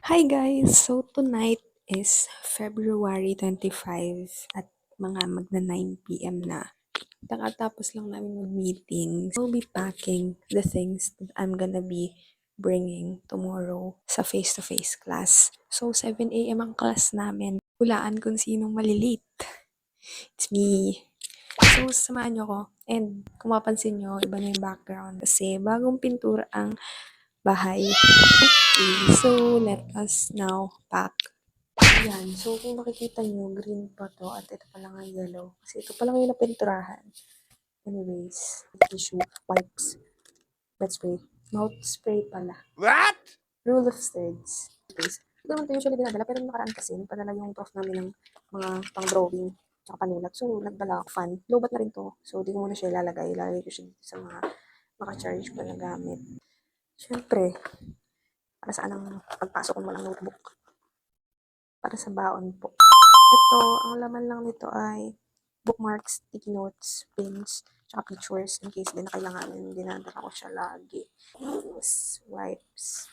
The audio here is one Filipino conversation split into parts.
Hi guys! So tonight is February 25 at mga magna 9 p.m. na. Nakatapos lang namin mag-meeting. I'll be packing the things that I'm gonna be bringing tomorrow sa face-to-face class. So 7 a.m. ang class namin. Hulaan kung sinong malilate. It's me. So samahan nyo ko. And kung mapansin nyo, iba na yung background. Kasi bagong pintura ang bahay. Okay, so let us now pack. Ayan, so kung makikita nyo, green pa to at ito pa lang ang yellow. Kasi ito pa lang yung napinturahan. Anyways, tissue, wipes, let's spray. Mouth spray pala. What? Rule of thirds. Please. Ito naman ito usually dinadala, pero nakaraan kasi, nagpadala yung prof namin ng mga pang-drawing at panulat. So, nagdala ako fan. Lobat na rin to. So, di ko muna siya ilalagay. Ilalagay ko siya dito sa mga maka-charge pa na gamit. Siyempre, para saan ang pagpasok kung walang notebook? Para sa baon po. Ito, ang laman lang nito ay bookmarks, sticky notes, pins, tsaka pictures in case din na kailangan dinadala ko siya lagi. Yes, wipes.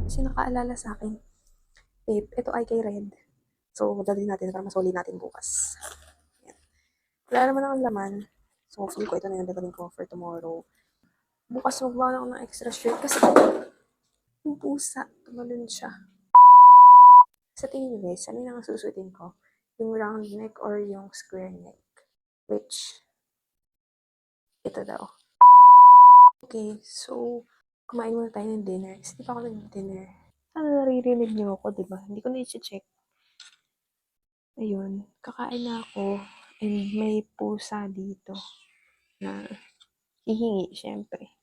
Kasi nakaalala sa akin, tape. Ito ay kay Red. So, magdadali natin para masoli natin bukas. Yan. Wala naman ang laman. So, feel ko ito na yung dadalhin ko for tomorrow. Bukas magbawa ako ng extra shirt kasi yung pusa, tumalun siya. Sa tingin niyo guys, ano yung susuotin ko? Yung round neck or yung square neck? Which, ito daw. Okay, so, kumain muna tayo ng dinner. Kasi di pa ako nag-dinner. Sana naririnig niyo ako, di ba? Hindi ko na i-check. Ayun, kakain na ako. And may pusa dito na hihingi, syempre.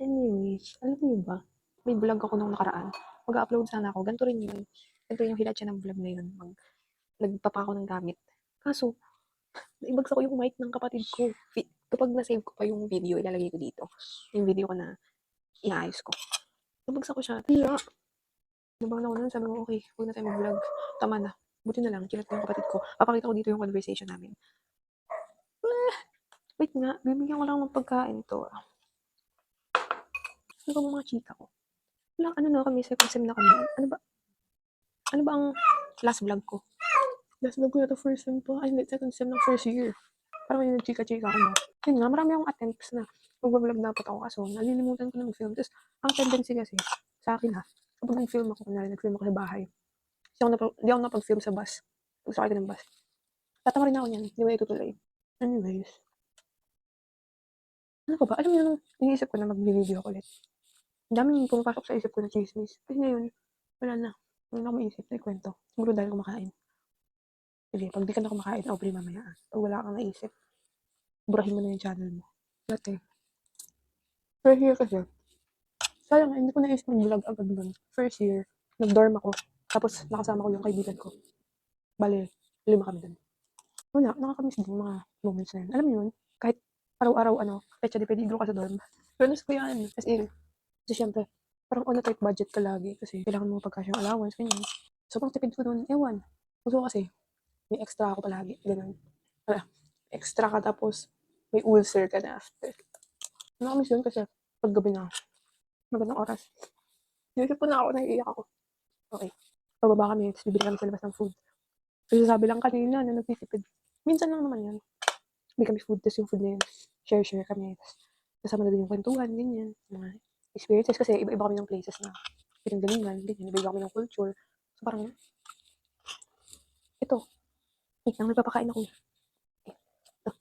Anyways, alam niyo ba? May vlog ako nung nakaraan. Mag-upload sana ako. Ganito rin yun. Ganito yung hilatsa ng vlog na yun. Nagpapa ako ng gamit. Kaso, naibagsak ko yung mic ng kapatid ko. Kapag na-save ko pa yung video, ilalagay ko dito. Yung video ko na inaayos ko. Nabagsak ko siya. Tira. Nabangon ako nun, sabi ko, okay, huwag na tayo mag-vlog. Tama na. Buti na lang, chinat ko yung kapatid ko. Papakita ko dito yung conversation namin. Wait nga, bibigyan ko lang ng pagkain to. Ano ba mga chika ko? Wala, ano na kami, second sem na kami. Ano ba ang last vlog ko? Last vlog ko na to first sem pa. Ay, hindi, second sem ng first year. Parang yung chika-chika ko na. Yun nga, marami akong attempts na mag-vlog dapat ako kaso nalilimutan ko na mag-film. Tapos, ang tendency kasi, sa akin ha, kapag nag-film ako, kunwari nag-film ako sa bahay, hindi ako napag-film sa bus. Gusto ko ng bus. Tatawa rin ako niyan, hindi mo itutuloy. Anyways, ano ko ba? Alam mo yun, iniisip ko na mag-video ako ulit. Ang daming pumapasok sa isip ko na chismis. Kasi ngayon, wala na. Wala na ako maisip na ikwento. Siguro dahil kumakain. Sige, pag di ka na kumakain, aubrey mamaya. Pag wala kang naisip, burahin mo na yung channel mo. Dati. First year kasi, sayang, hindi ko naisip mag-vlog agad doon. First year, nag-dorm ako. Tapos, nakasama ko yung kaibigan ko. Bale, 5 kami doon. Wala, nakakamiss din yung mga moments na yun. Alam mo yun, kahit araw-araw, pecha de peligro ka sa dorm. Pero ko yan. Kasi syempre, parang on a tight budget ka lagi. Kasi kailangan mo pagkasya yung allowance, ganyan. So, pang tipid ko doon, ewan. Gusto ko kasi, may extra ako palagi. Ganun. Extra ka tapos, may ulcer ka na after. Nakamiss yun kasi, paggabi na, magandang oras. Naisip ko na ako, naiiyak ako. Okay. Pababa kami, tapos bibili kami sa labas ng food. Kasi sabi lang kanina na nagtitipid. Minsan lang naman yan. May kami food, tapos yung food na yun, share kami. Tapos kasama na din yung kwentuhan, ganyan. Mga experiences kasi iba-iba kami ng places na pinanggalingan, ganyan. Iba-iba kami ng culture. So parang, ito, wait lang, nagpapakain ako. Ito.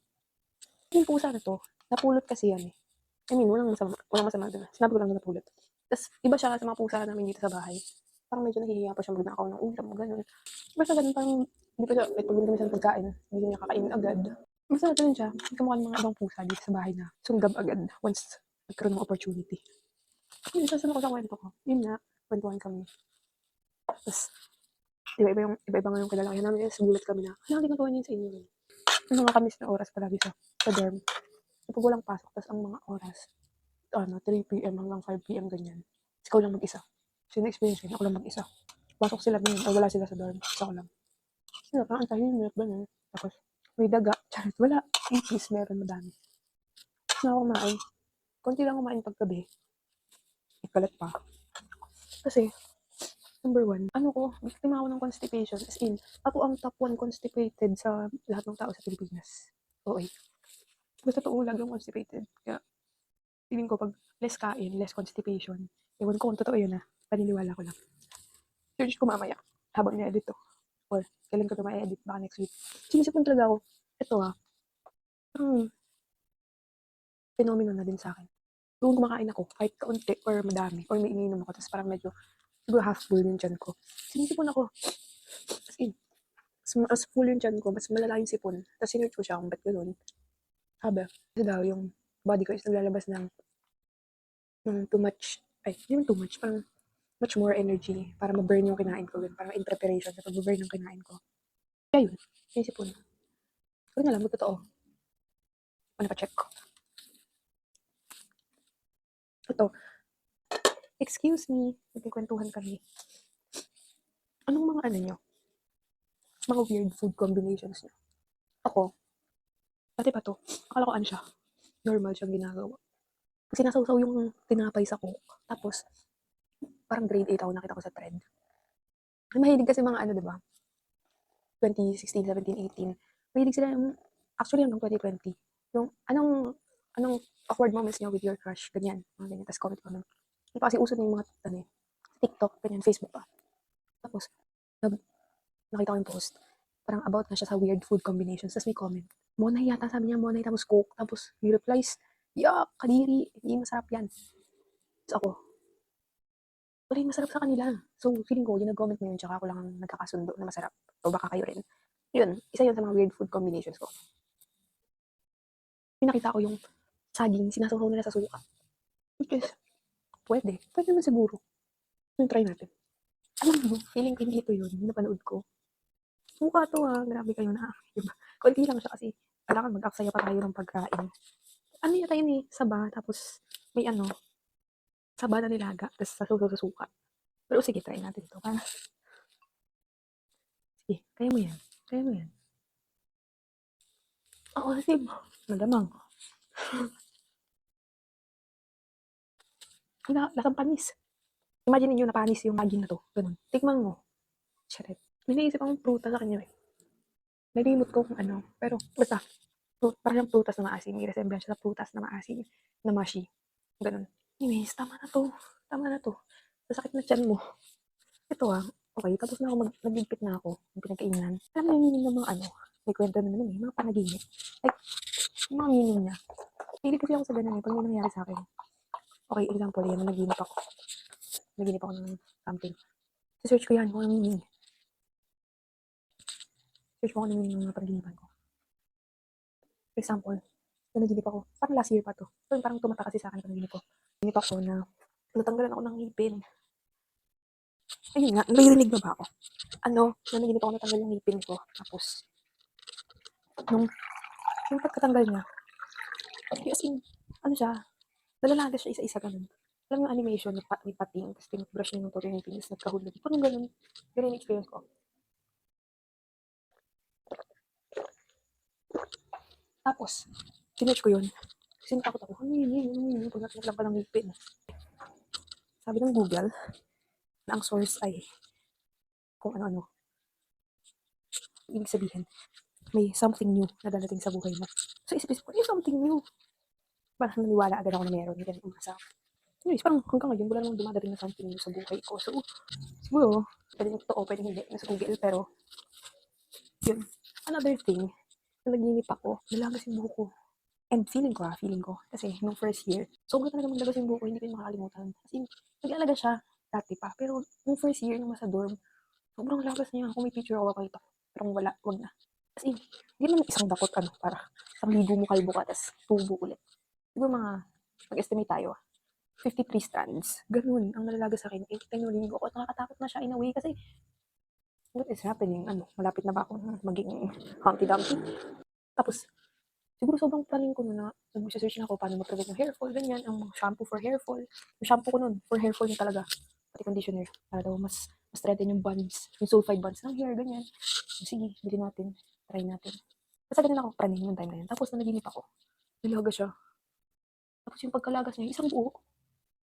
Yung pusa na to, napulot kasi yan eh. I mean, walang masama doon. Sinabi ko lang na napulot. Tapos, iba siya sa mga pusa namin dito sa bahay. Parang medyo nahihiya pa siya magnakaw ng ulam, gano'n. Basta ganun, parang, hindi pa siya, like, pag kami sa pagkain, hindi niya kakainin agad. Basta ganun siya, hindi kamukha ng mga ibang pusa dito sa bahay na sunggab agad once nagkaroon ng opportunity. Yun, sasunod ko sa kwento ko. Yun nga, kwentuhan kami. Tapos, iba-iba nga yung kalalaki namin, gulat kami na, hindi ginagawa niya sa inyo. Yung mga kamis na oras palagi sa dorm. Kapag walang pasok, tapos ang mga oras, 3 p.m. hanggang 5 p.m. ganyan. Ikaw lang mag-isa. So, na-experience ko, ako lang mag-isa. Pasok sila ngayon, o wala sila sa dorm. Ako lang. Sila, parang ang tahimik, gano'n. Tapos, may daga. Charot, wala. Cheese, meron madami. Na ako kumain. konti lang kumain paggabi. Ikalat pa. Kasi, number 1, ano ko, biktima ako ng constipation. As in, ako ang top 1 constipated sa lahat ng tao sa Pilipinas. Okay. Basta totoo lagi yung constipated. Kaya, feeling ko pag less kain, less constipation. Ewan ko kung totoo yun paniniwala ko lang. Search ko mamaya habang ni-edit to. Or kailan ko to ma-edit, baka next week. Sinisip ko talaga ako, ito parang phenomenon na din sa akin. Kung kumakain ako, kahit kaunti or madami, or may iniinom ako, tapos parang medyo, siguro half full yung tiyan ko. Sinisipon ako, as in, as full yung tiyan ko, mas malala yung sipon. Tapos sinearch ko siya kung ba't gano'n. Sabi, kasi daw yung body ko is naglalabas ng too much, hindi too much, parang much more energy para ma-burn yung kinain ko. Parang in preparation sa pag-burn ng kinain ko. Kaya yun, sinisipon. Pero na lang, magtotoo. Ano pa check ko. Ito, excuse me, nagkikwentuhan kami. Anong mga ano nyo? Mga weird food combinations nyo? Ako, dati pa to, akala ko ano siya, normal siyang ginagawa. Kasi nasawsaw yung tinapay sa coke. Tapos, parang grade 8 ako nakita ko sa trend. Mahilig kasi mga ano, di ba? 2016, 17, 18. Mahilig sila yung, actually hanggang 2020. Yung, anong awkward moments niyo with your crush, ganyan. Mga ganyan, tapos comment. Hindi pa kasi uso na yung mga, TikTok, ganyan, Facebook pa. Tapos, nakita ko yung post. Parang about na siya sa weird food combinations. Tapos may comment. Monay yata, sabi niya, Monay, tapos Coke. Tapos may replies, yak, kadiri, hindi masarap yan. Tapos ako, wala yung masarap sa kanila. So, feeling ko, yung nag-comment mo yun, tsaka ako lang ang nagkakasundo na masarap. So, baka kayo rin. Yun, isa yun sa mga weird food combinations ko. Pinakita ko yung saging, sinasawsaw nila sa suka. Which is, pwede. Pwede naman siguro. Yung try natin. Alam mo, feeling ko hindi ito yun. Yung napanood ko. Mukha to grabe kayo na. Diba? Konti lang siya kasi kailangan mag-aksaya pa tayo ng pagkain. Ano yata yun saba, tapos may saba na nilaga, tapos sa suka. Pero sige, try natin ito. Sige, kaya mo yan. Kaya mo yan. Oo, sige. Malamang. Lasang panis. Imagine niyo na panis yung maging na to. Ganun. Tikman mo. Charet. May naisip akong prutas sa kanya Nalimot ko kung ano. Pero, basta, parang prutas na maasim. May resemblance sa prutas na maasim. Na mashi. Ganun. Anyways, tama na to. Tama na to. Sasakit na tiyan mo. Ito okay, tapos na ako nagligpit na ako ng pinagkainan. Alam mo yung meaning ng mga may kwento na naman mga panaginip. Like, yung mga meaning niya. Hilig kasi ako sa ganun pag may nangyari sa akin. Okay, example yan, naginip ako. Naginip ako ng something. Search ko yan kung anong meaning. Search mo kung anong meaning ng mga panagipan ko. For example, naginip ako, parang last year pa to. So, parang tumata kasi sa akin panaginip ko. Naginip ako na natanggalan ako ng ngipin. Ayun nga, naririnig mo ba ako? Nanaginip ako natanggal yung ngipin ko. Tapos, yung pagkatanggal niya, as in, siya, nalalagas siya isa-isa ganun. Alam mo yung animation, may pating, tapos tinutbrush niya yung tuloy yung pinis, nagkahulog. Parang ganun. Ganun yung experience ko. Tapos, sinerch ko yun. Kasi natakot ako, ano yun? Pag natinaglang pa ng ngipin. Sabi ng Google, na ang source ay kung ano-ano. Ibig sabihin, may something new na dadating sa buhay mo. So, isip-isip ko, something new. Parang naniwala agad ako na meron. Ganun umasa. Anyways, parang hanggang ngayon, wala namang dumadating na something new sa buhay ko. So, siguro, pwedeng totoo, pwedeng hindi, nasa Google, pero, yun. Another thing, na naginip ako, nalagas yung buhok ko. And feeling ko, kasi nung first year, sobrang talaga maglagas yung buhok ko, hindi ko yung makakalimutan. As in, nag-alaga siya, dati pa. Pero, nung first year, nung nasa dorm, sobrang lagas niya. Kung may picture ako, pakita ko. Pero kung wala, wag na. As in, hindi naman isang dakot, para isang libo mo kalbo ka, tas tubo ulit. Siguro mga, mag-estimate tayo, 53 strands. Ganun, ang nalalaga sa akin. Time yung linggo ko, nakakatakot na siya in a way kasi what is happening? Malapit na ba akong maging Humpty Dumpty? Tapos, siguro sobrang planning ko na nag-search na ako paano mag-prevent ng hair fall, ganyan, ang shampoo for hair fall. Yung shampoo ko nun, for hair fall yun talaga. Pati conditioner, para daw mas strengthen yung buds, yung sulfide buds ng hair, ganyan. Sige, bilhin natin, try natin. Kasi ganun ako planning yung time na yun. Tapos, nanaginip ako, nilaga siya. Tapos yung pagkalagas niya, isang buo.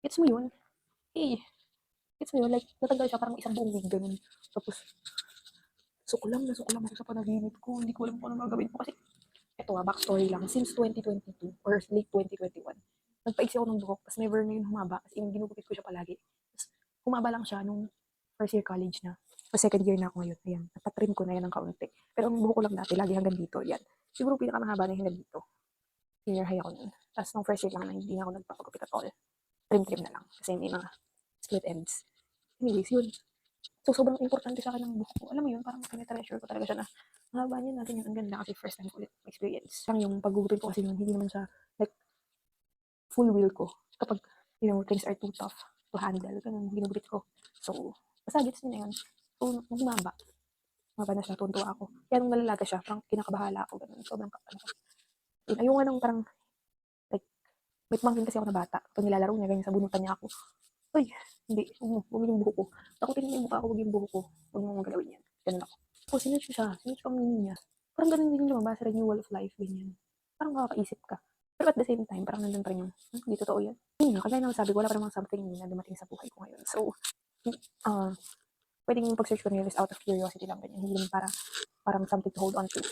Gets mo yun? Gets mo yun? Like, natanggal siya parang isang buong wig, ganun. Tapos, sukulam ako sa panaginip ko. Hindi ko alam kung ano gagawin ko. Kasi, eto backstory lang. Since 2022 or late 2021, nagpaiksi ako ng buhok. Tapos never na yun humaba. As in, ginugupit ko siya palagi. Tapos, humaba lang siya nung first year college na. Tapos second year na ako ngayon. Ayan, napatrim ko na yan ng kaunti. Pero ang buhok ko lang dati, lagi hanggang dito. Yan. Siguro pinakamahaba na hanggang dito. Senior high ako nun. Tapos nung first year lang na hindi na ako nagpapagupit at all. Trim-trim na lang. Kasi may mga split ends. Anyways, yun. So, sobrang importante sa akin ng buhok ko. Alam mo yun, parang tinetreasure ko talaga siya na mahaba niya natin yung ang ganda kasi first time ko ulit experience. Sang yung paggugupit ko kasi yun, hindi naman siya like full will ko. Kapag, things are too tough to handle, ganun, ginugupit ko. So, basta gets niya na yun. So, nung humaba na siya, tuntua ako. Kaya nung nalalaga siya, parang kinakabahala ako, ganun. Sobrang, ayun nga nung parang, like, may pamangkin kasi ako na bata. Pag nilalaro niya, ganyan, sabunutan niya ako. Uy, hindi, huwag yung buho ko. Takutin mo yung mukha ko, huwag yung buho ko. Huwag mo magalawin yan. Ganun ako. So, sinerch ko siya. Sinerch ko ang meaning niya. Parang ganun din yung lumabas, renewal of life, ganyan. Parang makakaisip ka. Pero at the same time, parang nandun pa rin yung, hindi totoo yan. Yun nga, kagaya naman sabi ko, wala pa namang something na dumating sa buhay ko ngayon. So, pwedeng yung pag-search ko ngayon is out of curiosity lang, ganyan. Hindi naman parang something to hold on to.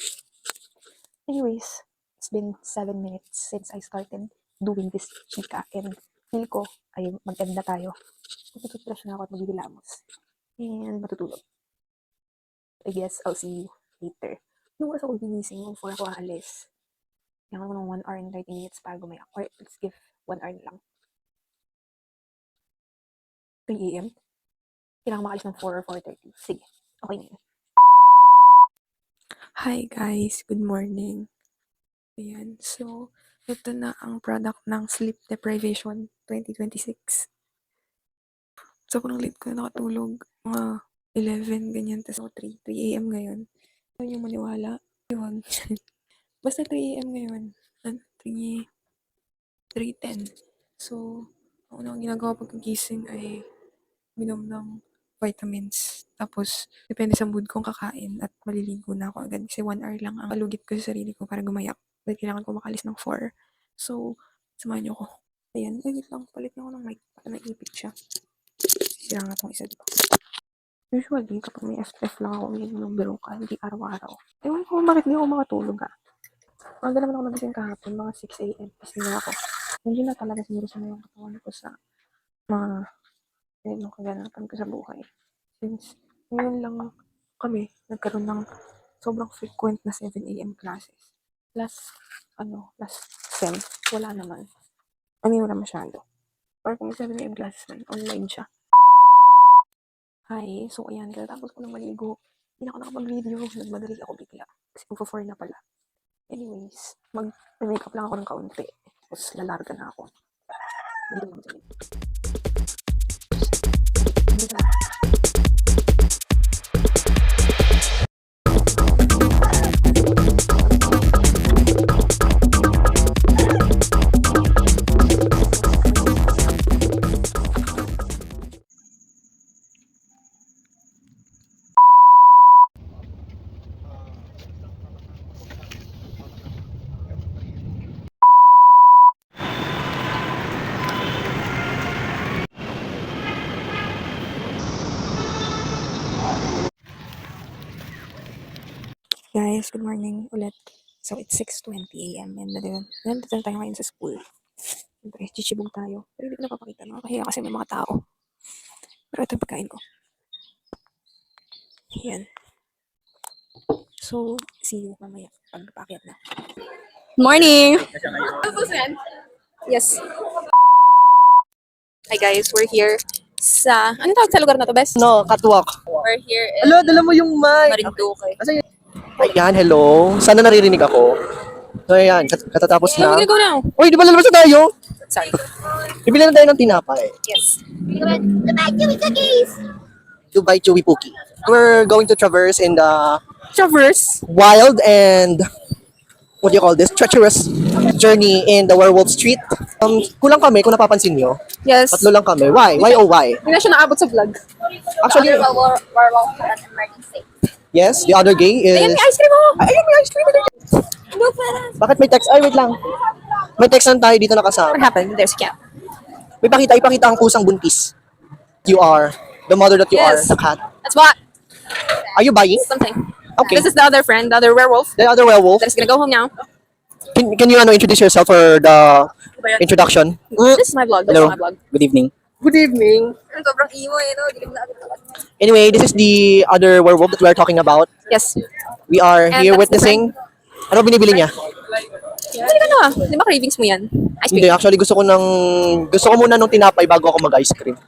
Anyways, it's been 7 minutes since I started doing this chika and feel ko ay mag-end na tayo. Magtututbrush na ako at maghihilamos. And matutulog. I guess I'll see you later. Yung oras ako gigising, yung 4 ako aalis. Kailangan ko ng 1 hour and 30 minutes para gumaya. Or let's give 1 hour na lang. 3 a.m. Kailangan makalis ng 4 or 4:30. Sige, okay na yun. Hi guys, good morning. Ayan, so ito na ang product ng Sleep Deprivation 2026. Sobrang late ko na nakatulog, mga 11 ganyan, tas ako 3 a.m. ngayon. Ano yung maniwala? Yun. Basta 3 a.m. ngayon. 3:10. So, ang unang ginagawa pagkagising ay minom ng vitamins. Tapos, depende sa mood kong kakain at maliligo na ako agad. Kasi 1 hour lang ang alugit ko sa sarili ko para gumayak. Dahil kailangan ko makalis ng 4. So, samahan niyo ko. Ayan, wait lang. Palit na ako ng mic para naipit siya. Sira nga itong isa, diba? Usually, kapag may SPF lang ako, umiinom ng Berocca, hindi araw-araw. Ewan ko bakit hindi ako makatulog Maaga naman ako nagising kahapon, mga 6 a.m. Kasi nga ako. Hindi na talaga siguro sa yung katawan ko sa mga kaganapan ko sa buhay. Since ngayon lang kami nagkaroon ng sobrang frequent na 7 a.m. classes. Last sem, wala naman. Wala masyado. Or kung 7 a.m. classes man, online siya. Hi, so ayan, tapos ko nang maligo. Hindi na ako nakapag-video, nagmadali ako bigla. Kasi magpo-4 na pala. Anyways, mag-makeup lang ako ng kaunti. Tapos lalarga na ako. Dito naman sa dito na. Guys, good morning ulit. So, it's 6:20 a.m. and nandito na tayo ngayon sa school. Siyempre, chichibog tayo. Pero hindi ko napapakita. Nakakahiya kasi may mga tao. Pero ito yung pagkain ko. Yan. So, see you mamaya pagpapakyat na. Morning! Yes. Hi guys, we're here sa... Ano tawag sa lugar na to, Bes? No, catwalk. We're here in Hello, dala mo yung mic. Marinduque. Ayan, hello. Sana naririnig ako. So, ayan, katatapos So, we're na. gonna go now. Uy, di ba lalabas na tayo? Sorry. Bibili na tayo ng tinapay. Yes. Dubai Chewy Pookie. We're going to traverse in the Traverse. wild and what do you call this? Treacherous journey in the Werewolf Street. Kulang kami kung napapansin nyo. Yes. Tatlo lang kami. Why? Why oh why? Hindi na siya naabot sa vlog. Actually, Werewolf at an emergency. yes, the other gay is... Ayan, may ice cream mo! Ayun, may ice cream. No, para. Bakit may text? Ay, wait lang. May text tayo dito What nakasama. happened? There's a cat. May ipakita ang pusang buntis. You are. The mother that you Yes. are. The cat. That's what? Are you buying? Something. Okay. This is the other friend, the other werewolf. The other werewolf. That's gonna go home now. Can you introduce yourself for the introduction? This is my vlog. This Hello. is my vlog. Good evening. Good evening. Sobrang emo eh, no? Di ko na- Anyway, this is the other werewolf that we are talking about. Yes. We are And here that's the witnessing. Ano binibili niya? Hindi ka na. Di ba cravings mo yan? Ice Hindi, cream. actually gusto ko muna nung tinapay bago ako mag-ice cream.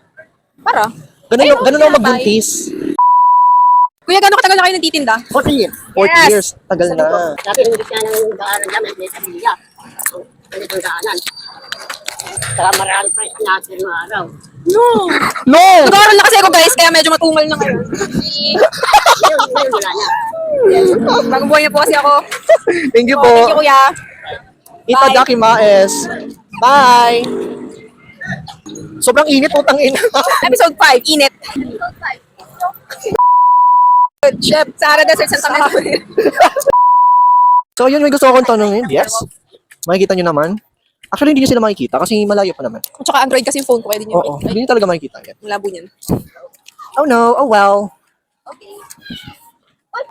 Para. Ganun lang tinapay. magbuntis. Kuya, gano'ng katagal na kayo nagtitinda? 40 years. Tagal na. Sabi ng gitna ng daanan namin, may sabiya. Ganito ang daanan. Saka marami pa natin mga araw. No! Nag-aaral na kasi ako guys, kaya medyo matungal na ngayon. Yun, wala na. Bagong buhay na po kasi ako. Thank you Thank you po. kuya. Itadaki Maes. Bye! Sobrang init, utang ina. Episode 5, init. Chef, Sara Desert Santa Maria. So yun, may gusto akong tanongin. Yes. Makikita nyo naman. Actually, hindi nyo sila makikita kasi malayo pa naman. Tsaka Android kasi yung phone ko, kaya din Oo, hindi nyo talaga makikita yan. Malabo niyan. Oh no, oh well.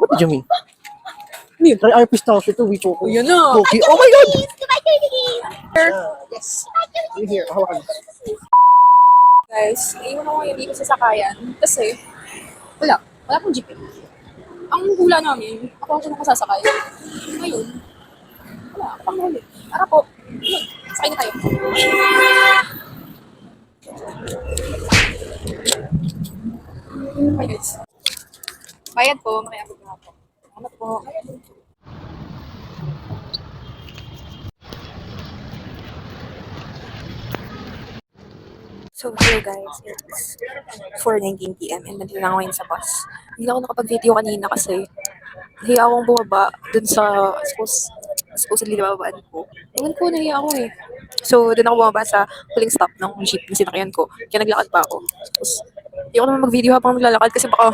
What did you mean? Try our pistachio to, we choco. Yun na. Cookie. Oh my God! Yes. You here. Hawakan. Guys, iwan ako ngayon dito sa sakayan. Kasi, wala pong jeep eh. Ang hula namin, ako ang unang masasakay. Ngayon, wala, ako pang huli. Ara po, yun, sakay na tayo. Bye guys. Bayad po, makiabot na ako. Salamat po. So, hello guys, it's 4:19 p.m. and nandito na ako ngayon sa bus. Hindi ako nakapag-video kanina kasi nahiya akong bumaba dun sa supposedly bababaan ko. Ewan ko, nahiya ako eh. So, dun ako bumaba sa huling stop ng jeep na sinakyan ko. Kaya naglakad pa ako. Tapos, hindi ako naman mag-video habang naglalakad kasi baka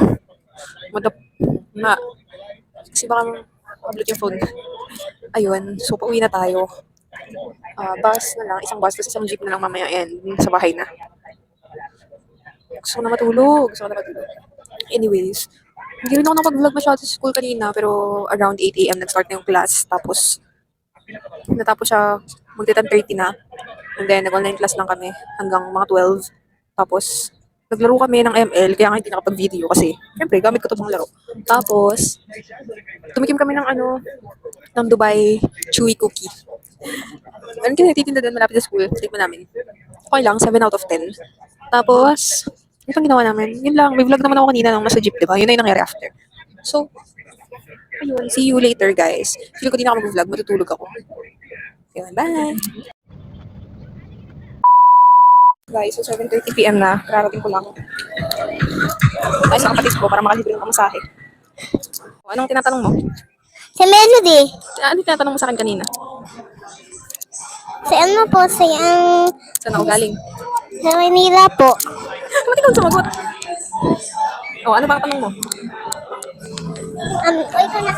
kasi baka mablot yung phone. Ayun, so pauwi na tayo. Bus na lang, isang bus, tapos isang jeep na lang mamaya and sa bahay na. Gusto ko na matulog. Anyways, hindi rin ako nakapag-vlog masyado sa school kanina, pero around 8 a.m. nag-start na yung class. Tapos, natapos siya magti-10:30 na. And then, nag-online class lang kami hanggang mga 12. Tapos, naglaro kami ng ML, kaya nga hindi nakapag-video kasi, syempre, gamit ko ito pang laro. Tapos, tumikim kami ng Dubai Chewy Cookie. Ano kasi nagtitinda doon malapit sa school, tikman namin. Okay lang, 7 out of 10. Tapos, ito ang ginawa namin. Yun lang, may vlog naman ako kanina nung nasa jeep, diba? Yun na yung nangyari after. So, ayun, see you later guys. Feel ko di na ako mag-vlog, matutulog ako. Yun, bye! Guys, so 7:30 p.m. na. Kararating ko lang. Tayo sa kapatid ko para makalibre ng pamasahe. Anong tinatanong mo? Si Melody. Ano tinatanong mo sa akin kanina? Si ano po, si Saan ako galing? sa Manila po. Ba't ikaw sumagot? Ano ba ang tanong mo? Ito na.